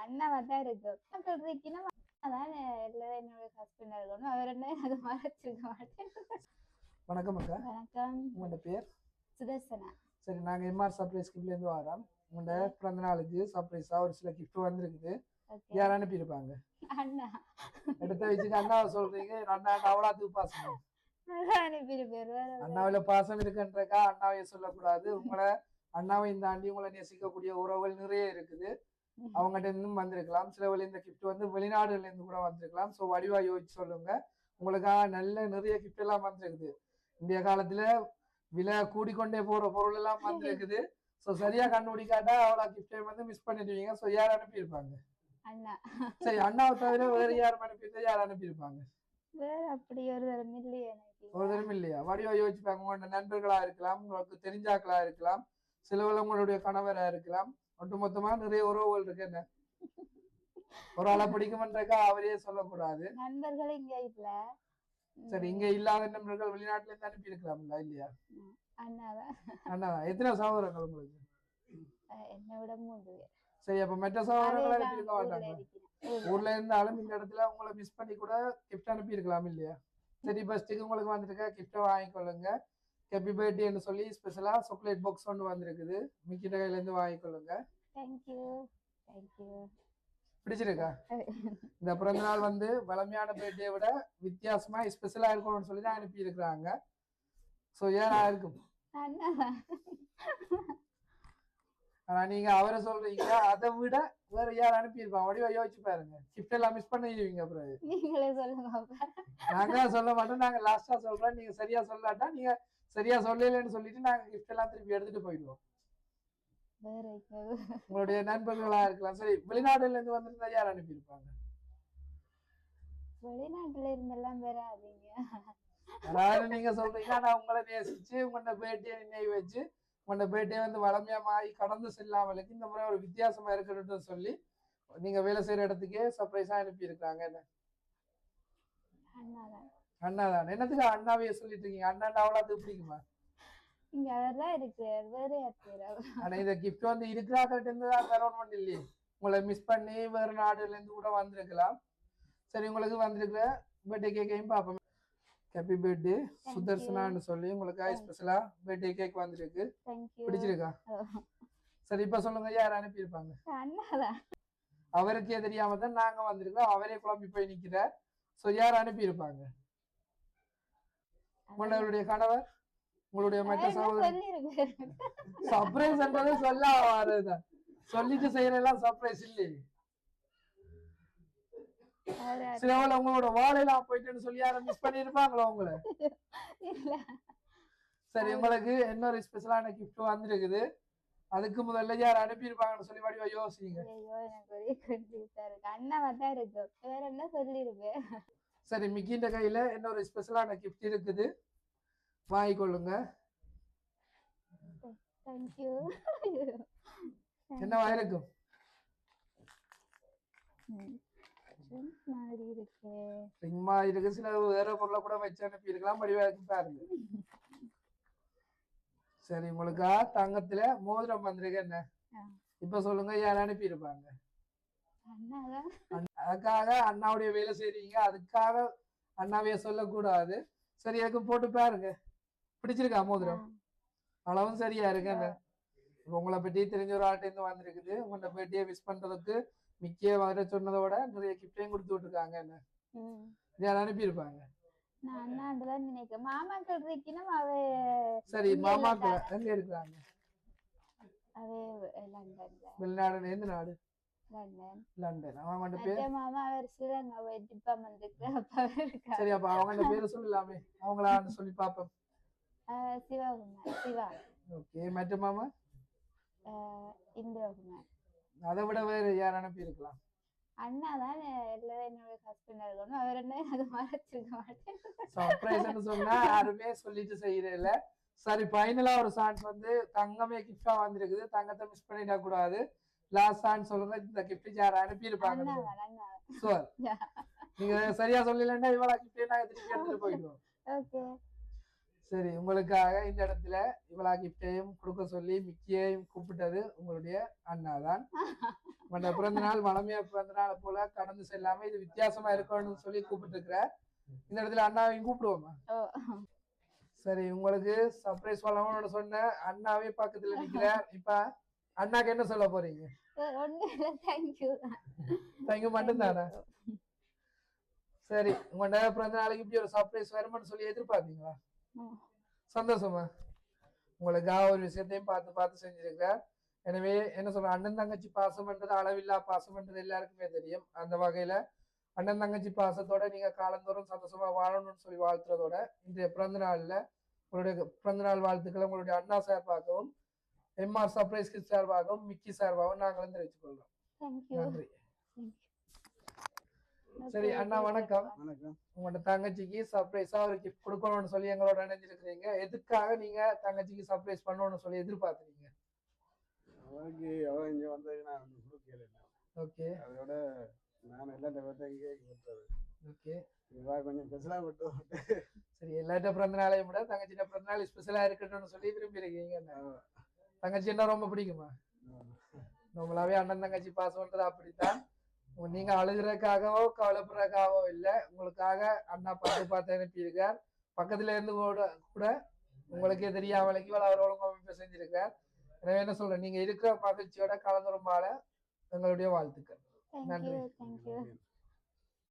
அண்ணாவா தான் இருக்கு. மக்கள் இருக்கீங்கன்னா அதான் எல்லாரும் என்னோட ஹஸ்பண்டா இருக்கணும். அவர் என்ன அதை மறைச்சிருக்க மாட்டேன். வணக்கம் அக்கா. வணக்கம். உங்களோட பேர்? சுதர்சனா. சரி, நாங்க எம்ஆர் சர்ப்ரைஸ் கிஃப்ட்ல இருந்து வரோம். உங்களோட பிறந்த நாளுக்கு சர்ப்ரைஸா ஒரு சில கிஃப்ட் வந்திருக்குது. யார் அனுப்பியிருப்பாங்க? அண்ணா. எடுத்த வச்சுட்டு அண்ணாவை சொல்றீங்க. அண்ணா அவ்வளோத்துக்கு பாசம். அண்ணாவில பாசம் இருக்குன்றக்கா அண்ணாவைய சொல்லக்கூடாது. உங்களை அண்ணாவையும் தாண்டி உங்களை நேசிக்கக்கூடிய உறவுகள் நிறைய இருக்குது. அவங்ககிட்ட இருந்தும் வந்திருக்கலாம். சில வழி இந்த கிஃப்ட் வந்து வெளிநாடுல இருந்து கூட வந்திருக்கலாம். ஸோ வடிவா யோசிச்சு சொல்லுங்க. உங்களுக்காக நல்ல நிறைய கிஃப்ட் எல்லாம் வந்திருக்குது. இந்திய காலத்துல விலை கூடிக்கொண்டே போற பொருள் எல்லாம் வந்திருக்குது. ஸோ சரியா கண்டுபிடிக்காட்டா அவ்வளோ கிஃப்டை வந்து மிஸ் பண்ணிடுவீங்க. ஸோ யார் அனுப்பியிருப்பாங்க? அண்ணா. சரி, அண்ணாவை தவிர வேற யாரும் அனுப்பியிருந்தா யார் அனுப்பியிருப்பாங்க? வேற அப்படி ஒரு தரம் இல்லையா? ஒரு தரம் இல்லையா? வடிவா யோசிப்பாங்க. உங்களோட நண்பர்களா இருக்கலாம், உங்களுக்கு தெரிஞ்சாக்களா இருக்கலாம், சிலவள உங்களுடைய கணவரா இருக்கலாம். ஒட்டுமொத்தமா நிறைய உறவுகள் இருக்கு. என்ன ஒரு ஆளை பிடிக்கும்ன்றக்கா அவரே சொல்லக்கூடாது. நண்பர்கள் இங்க இல்ல. சரி, இங்க இல்லாத நண்பர்கள் வெளிநாட்டுல இருந்து அனுப்பி இருக்கலாம்ல இல்லையா? அண்ணாதான். அண்ணாதான். எத்தனை சகோதரர்கள் உங்களுக்கு? என்னை விட 3 பேர். சரி, அப்ப மற்ற சகோதரர்கள் அனுப்பி இருக்க மாட்டாங்க. ஊர்ல இருந்தாலும் இந்த இடத்துல உங்களை மிஸ் பண்ணி கூட கிஃப்ட் அனுப்பி இருக்கலாம் இல்லையா? சரி, ஃபர்ஸ்ட்டுக்கு உங்களுக்கு வந்துருக்க கிஃப்டை வாங்கிக்கொள்ளுங்க. ஹாப்பி பர்த்டேன்னு சொல்லி ஸ்பெஷலா சாக்லேட் பாக்ஸ் ஒன்று வந்திருக்குது. மிக்கிட்ட கையில இருந்து வாங்கிக்கொள்ளுங்க. தேங்க்யூ. தேங்க்யூ. பிடிச்சிருக்கா? இந்த பிறந்த நாள் வந்து வளமையான பர்த்டே விட வித்தியாசமா ஸ்பெஷலா இருக்கணும்னு சொல்லி தான் அனுப்பி இருக்கிறாங்க. ஸோ ஏன்னா இருக்கும். ஆனா நீங்க அவரை சொல்றீங்க, அதை விட வேற யார் அனுப்பியிருப்பாங்க? வடிவா யோசிச்சு பாருங்க. கிஃப்ட் எல்லாம் மிஸ் பண்ணிடுவீங்க. அப்புறம் நீங்களே சொல்லுங்க. நாங்க சொல்ல மாட்டோம். நாங்க லாஸ்டா சொல்றோம். நீங்க சரியா சொல்லாட்டா நீங்க சரியா சொல்லலன்னு சொல்லிட்டு நாங்க கிஃப்ட் எல்லாம் திருப்பி எடுத்துட்டு போயிடுவோம். உங்களுடைய நண்பர்களா இருக்கலாம். சரி, வெளிநாடுல இருந்து வந்திருந்தா யார் அனுப்பியிருப்பாங்க? வெளிநாட்டுல இருந்தெல்லாம் வராதீங்க. அதாவது நீங்க சொல்றீங்க, நான் உங்களை நேசிச்சு உங்களோட பேட்டியை நினைவு வச்சு உங்களோட பேட்டியை வந்து வளமையா மாறி கடந்து செல்லாமலுக்கு இந்த முறை ஒரு வித்தியாசமா இருக்கணும்னு சொல்லி நீங்க வேலை செய்யற இடத்துக்கே சர்ப்ரைஸா அனுப்பி இருக்காங்க. என்ன அண்ணாதான். என்னத்துக்கு அண்ணாவையே சொல்லிட்டு இருக்கீங்க? அண்ணா அவ்வளவு பிடிக்குமா? இங்க அவர்தான் இருக்கு. வேற ஆனா இந்த கிஃப்ட் வந்து இருக்கிறாக்கிட்ட இருந்து தான் தரணும் இல்லையே. உங்களை மிஸ் பண்ணி வேற நாடுல இருந்து கூட வந்திருக்கலாம். சரி, உங்களுக்கு வந்திருக்கிற பர்த்டே கேக்கையும் பார்ப்போம். ஹாப்பி பர்த்டே சுதர்சனான்னு சொல்லி உங்களுக்கு ஸ்பெஷலா பர்த்டே கேக் வந்திருக்கு. பிடிச்சிருக்கா? சரி, இப்ப சொல்லுங்க, யார் அனுப்பியிருப்பாங்க? அவருக்கே தெரியாம தான் நாங்க வந்திருக்கோம். அவரே குழம்பி போய் நிக்கிறார். சோ யார் அனுப்பியிருப்பாங்க? உங்களுடைய கணவர், உங்களுடைய மற்ற சகோதரர். சர்ப்ரைஸ் சொல்ல வரதுதான். சொல்லிட்டு செய்யறதெல்லாம் சர்ப்ரைஸ் இல்லையே. சிலவள உங்களோட வாழையெல்லாம் போயிட்டுன்னு சொல்லி யாரும் மிஸ் பண்ணிருப்பாங்களோ உங்களை? சரி, உங்களுக்கு இன்னொரு ஸ்பெஷலான கிஃப்ட் வந்திருக்குது. அதுக்கு முதல்ல யார் அனுப்பியிருப்பாங்கன்னு சொல்லி வடிவா யோசிங்க. சரி, மிக்கின்ற கையில இன்னொரு ஸ்பெஷலான கிஃப்ட் இருக்குது. வாங்கிக்கொள்ளுங்க. என்னவா இருக்கும்? இருக்கு. சில வேற பொருளை கூட வச்சு அனுப்பி இருக்கலாம். பாருங்க. சரி, உங்களுக்கா தங்கத்துல மோதிரம் வந்திருக்கு. என்ன இப்ப சொல்லுங்க, யார் அனுப்பி இருப்பாங்க? அதுக்காக அண்ணாவுடைய வேலை செய்றீங்க. அதுக்காக அண்ணாவைய சொல்லக்கூடாது. சரி, எனக்கு போட்டு பாருங்க. பிடிச்சிருக்கா மோதிரம்? அளவும் சரியா இருக்கு. என்ன உங்களை பற்றி தெரிஞ்ச ஒரு ஆள்கிட்ட இருந்து வந்திருக்குது. உங்களோட பேட்டியை மிஸ் பண்றதுக்கு மிக்கிய வர சொன்னதோட நிறைய கிஃப்டையும் கொடுத்து விட்டுருக்காங்க. என்ன யார் அனுப்பியிருப்பாங்க? சரி, மாமாக்கள் எங்க இருக்கிறாங்க? வெளிநாடு. எந்த நாடு? லண்டன். அவங்க பேர்? சரி, அப்ப அவங்க பேரு சொல்லலாமே. அவங்களா சொல்லி பாப்போம். ஓகே. மற்ற மாமா? அதை விட வேற யார் அனுப்பி இருக்கலாம்? அண்ணாதான் எல்லாரும் என்னோட ஹஸ்பண்டா இருக்கணும். அவர் என்ன அதை மறைச்சிருக்க மாட்டேன். சர்ப்ரைஸ்னு சொன்னா யாருமே சொல்லிட்டு செய்யறதில்ல. சரி, ஃபைனலா ஒரு சான்ஸ் வந்து தங்கமே கிஃப்டா வந்திருக்குது. தங்கத்தை மிஸ் பண்ணிட கூடாது. லாஸ்ட் சான்ஸ் சொல்லுங்க, இந்த கிஃப்ட் யார் அனுப்பி இருப்பாங்க? நீங்க சரியா சொல்லலன்னா இவ்வளவு கிஃப்ட் நாங்க திருப்பி எடுத்துட்டு போயிடுவோம். ஓகே. சரி, உங்களுக்காக இந்த இடத்துல இவ்வளவு கிஃப்டையும் கொடுக்க சொல்லி மிக்கியையும் கூப்பிட்டது உங்களுடைய அண்ணா தான். உங்களோட பிறந்த நாள் வளமையா பிறந்த நாளை போல கடந்து செல்லாம இது வித்தியாசமா இருக்கணும்னு சொல்லி கூப்பிட்டு இருக்கிற இந்த இடத்துல அண்ணாவையும் கூப்பிடுவோமா? சரி, உங்களுக்கு சர்ப்ரைஸ் பண்ணணும்னு சொன்ன அண்ணாவே பக்கத்துல நிக்கிறார். இப்ப அண்ணாக்கு என்ன சொல்ல போறீங்க? தேங்க்யூ மட்டும்தானே? சரி, உங்களோட பிறந்த நாளைக்கு இப்படி ஒரு சர்ப்ரைஸ் வருமானு சொல்லி எதிர்பார்த்தீங்களா? சந்தோஷமா? உங்களுக்காக ஒரு விஷயத்தையும் பார்த்து பார்த்து செஞ்சிருக்கிறார். எனவே என்ன சொல்ற, அண்ணன் தங்கச்சி பாசம்ன்றது அளவில்லா பாசம்ன்றது எல்லாருக்குமே தெரியும். அந்த வகையில அண்ணன் தங்கச்சி பாசத்தோட நீங்க காலந்தோறும் சந்தோஷமா வாழணும்னு சொல்லி வாழ்த்துறதோட இன்றைய பிறந்த நாள்ல உங்களுடைய பிறந்த நாள் வாழ்த்துக்களை உங்களுடைய அண்ணா சார்பாகவும் எம்ஆர் சர்ப்ரைஸ் கிட்ஸ் சார்பாகவும் மிக்கி சார்பாகவும் நாங்களும் தெரிவித்துக் கொள்றோம். நன்றி. சரி அண்ணா, வணக்கம். உங்களோட தங்கச்சிக்கு சர்ப்ரைஸா ஒரு கிஃப்ட் கொடுக்கணும்னு சொல்லி எங்களோட நினைச்சிருக்கிறீங்க. எதுக்காக நீங்க தங்கச்சிக்கு சர்ப்ரைஸ் பண்ணணும்னு சொல்லி எதிர்பார்த்தீங்க? அவனுக்கு அவன் இங்க வந்தது நான் கொடுக்கல. ஓகே, அதோட நான் எல்லாத்தையும் பார்த்தா இங்கே கொடுத்தது. ஓகே, இதுவாக கொஞ்சம் ஸ்பெஷலாக விட்டு. சரி, எல்லாட்ட பிறந்த நாளையும் விட தங்கச்சிட்ட பிறந்த நாள் ஸ்பெஷலா இருக்கட்டும்னு சொல்லி விரும்பி இருக்கீங்க. தங்கச்சி என்ன ரொம்ப பிடிக்குமா? நம்மளாவே அண்ணன் தங்கச்சி பாசம்ன்றது அப்படித்தான். நீங்க அழுகிறதுக்காகவோ கவலைப்படுறதுக்காகவோ இல்லை, உங்களுக்காக அண்ணா பார்த்து பார்த்து அனுப்பியிருக்கார். பக்கத்துல இருந்து கூட உங்களுக்கே தெரியாமலைக்கு அவர் ஒழுங்கு செஞ்சிருக்கார். எனவே என்ன சொல்றேன், நீங்க இருக்கிற மகிழ்ச்சியோட கலந்துரும்பால எங்களுடைய வாழ்த்துக்கள். நன்றி.